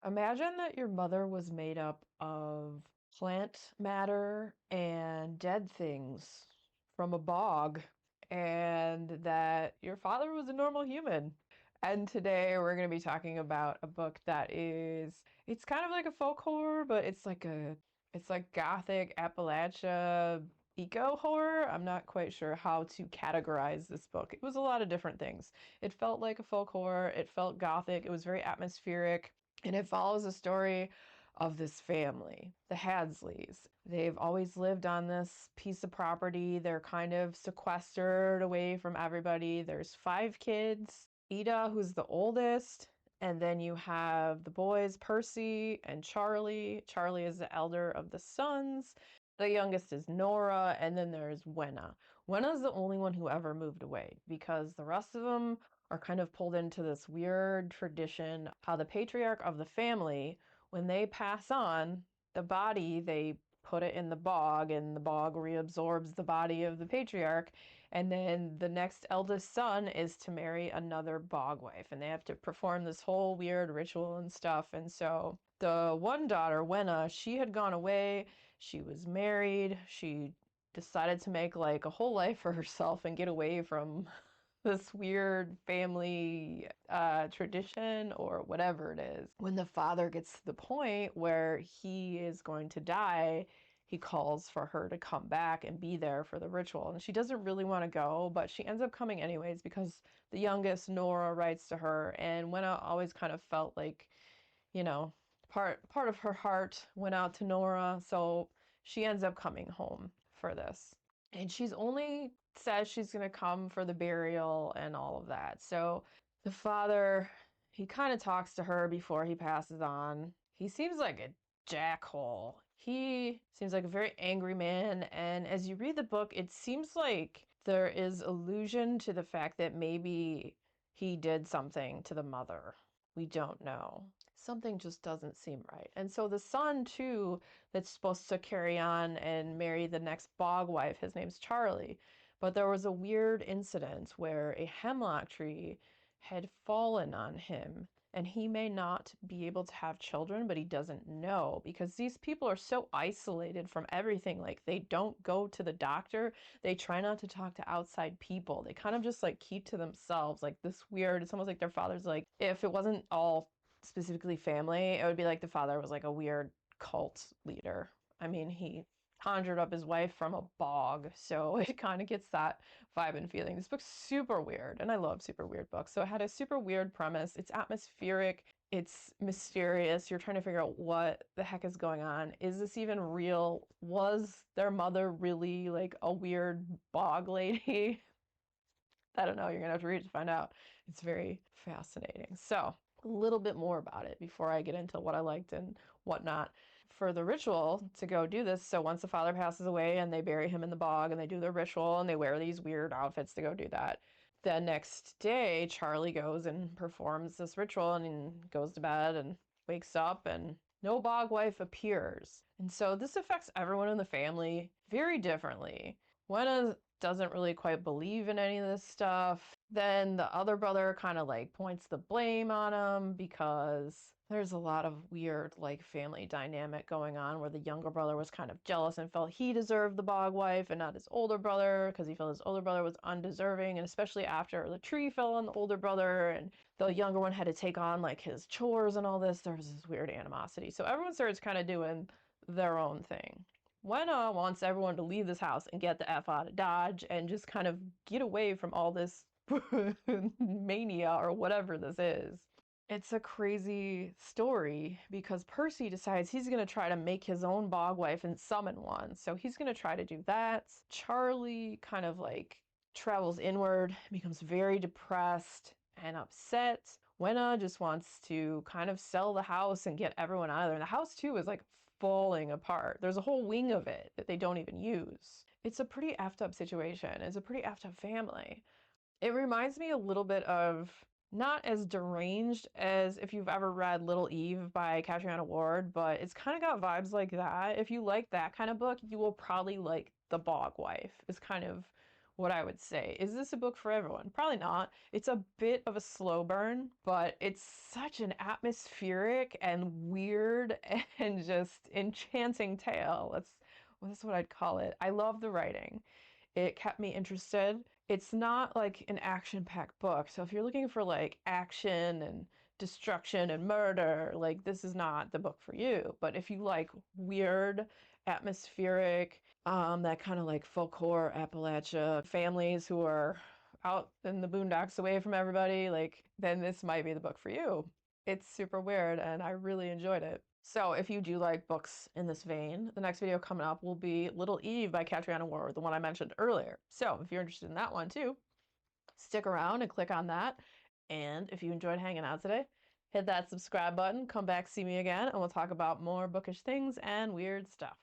Imagine that your mother was made up of plant matter and dead things from a bog, and that your father was a normal human. And today we're going to be talking about a book it's kind of like a folk horror, but it's like gothic Appalachia eco horror. I'm not quite sure how to categorize this book. It was a lot of different things. It felt like a folk horror, it felt gothic, it was very atmospheric, and it follows the story of this family, the Hadsleys. They've always lived on this piece of property. They're kind of sequestered away from everybody. There's 5 kids. Ida, who's the oldest, and then you have the boys, Percy and Charlie. Charlie is the elder of the sons. The youngest is Nora, and then there's Wenna. Wenna's the only one who ever moved away because the rest of them are kind of pulled into this weird tradition how the patriarch of the family, when they pass on, the body, they put it in the bog, and the bog reabsorbs the body of the patriarch. And then the next eldest son is to marry another bog wife, and they have to perform this whole weird ritual and stuff. And so the one daughter, Wenna, she had gone away. She was married. She decided to make like a whole life for herself and get away from this weird family tradition or whatever it is. When the father gets to the point where he is going to die, he calls for her to come back and be there for the ritual. And she doesn't really want to go, but she ends up coming anyways because the youngest, Nora, writes to her. And Wenna always kind of felt like, you know, part of her heart went out to Nora, so she ends up coming home for this. And she's only says she's going to come for the burial and all of that. So the father, he kind of talks to her before he passes on. He seems like a jackhole. He seems like a very angry man, and as you read the book, it seems like there is allusion to the fact that maybe he did something to the mother. We don't know. Something just doesn't seem right. And so the son, too, that's supposed to carry on and marry the next bog wife, his name's Charlie. But there was a weird incident where a hemlock tree had fallen on him, and he may not be able to have children, but he doesn't know because these people are so isolated from everything. Like, they don't go to the doctor. They try not to talk to outside people. They kind of just like keep to themselves. Like, this weird, it's almost like their father's like, if it wasn't all specifically family, it would be like the father was like a weird cult leader. I mean, he conjured up his wife from a bog, so it kind of gets that vibe and feeling. This book's super weird, and I love super weird books. So it had a super weird premise. It's atmospheric, it's mysterious. You're trying to figure out what the heck is going on. Is this even real? Was their mother really like a weird bog lady? I don't know. You're gonna have to read it to find out. It's very fascinating. So, a little bit more about it before I get into what I liked and whatnot. For the ritual to go do this, so once the father passes away and they bury him in the bog and they do their ritual and they wear these weird outfits to go do that. The next day, Charlie goes and performs this ritual and goes to bed and wakes up, and no bog wife appears. And so this affects everyone in the family very differently. One doesn't really quite believe in any of this stuff. Then the other brother kind of like points the blame on him because there's a lot of weird like family dynamic going on where the younger brother was kind of jealous and felt he deserved the bog wife and not his older brother because he felt his older brother was undeserving, and especially after the tree fell on the older brother and the younger one had to take on like his chores and all this, there was this weird animosity. So everyone starts kind of doing their own thing. Wenna wants everyone to leave this house and get the F out of Dodge and just kind of get away from all this mania or whatever this is. It's a crazy story because Percy decides he's going to try to make his own bog wife and summon one. So he's going to try to do that. Charlie kind of like travels inward, becomes very depressed and upset. Wenna just wants to kind of sell the house and get everyone out of there. And the house, too, is like falling apart. There's a whole wing of it that they don't even use. It's a pretty effed up situation. It's a pretty effed up family. It reminds me a little bit of, not as deranged as if you've ever read Little Eve by Catriona Ward, but it's kind of got vibes like that. If you like that kind of book, you will probably like The Bog Wife, is kind of what I would say. Is this a book for everyone? Probably not. It's a bit of a slow burn, but it's such an atmospheric and weird and just enchanting tale. That's what I'd call it. I love the writing. It kept me interested. It's not like an action-packed book. So if you're looking for like action and destruction and murder, like this is not the book for you. But if you like weird, atmospheric, that kind of like folklore Appalachia families who are out in the boondocks away from everybody, like then this might be the book for you. It's super weird and I really enjoyed it. So if you do like books in this vein, the next video coming up will be Little Eve by Catriona Ward, the one I mentioned earlier. So if you're interested in that one too, stick around and click on that. And if you enjoyed hanging out today, hit that subscribe button, come back, see me again, and we'll talk about more bookish things and weird stuff.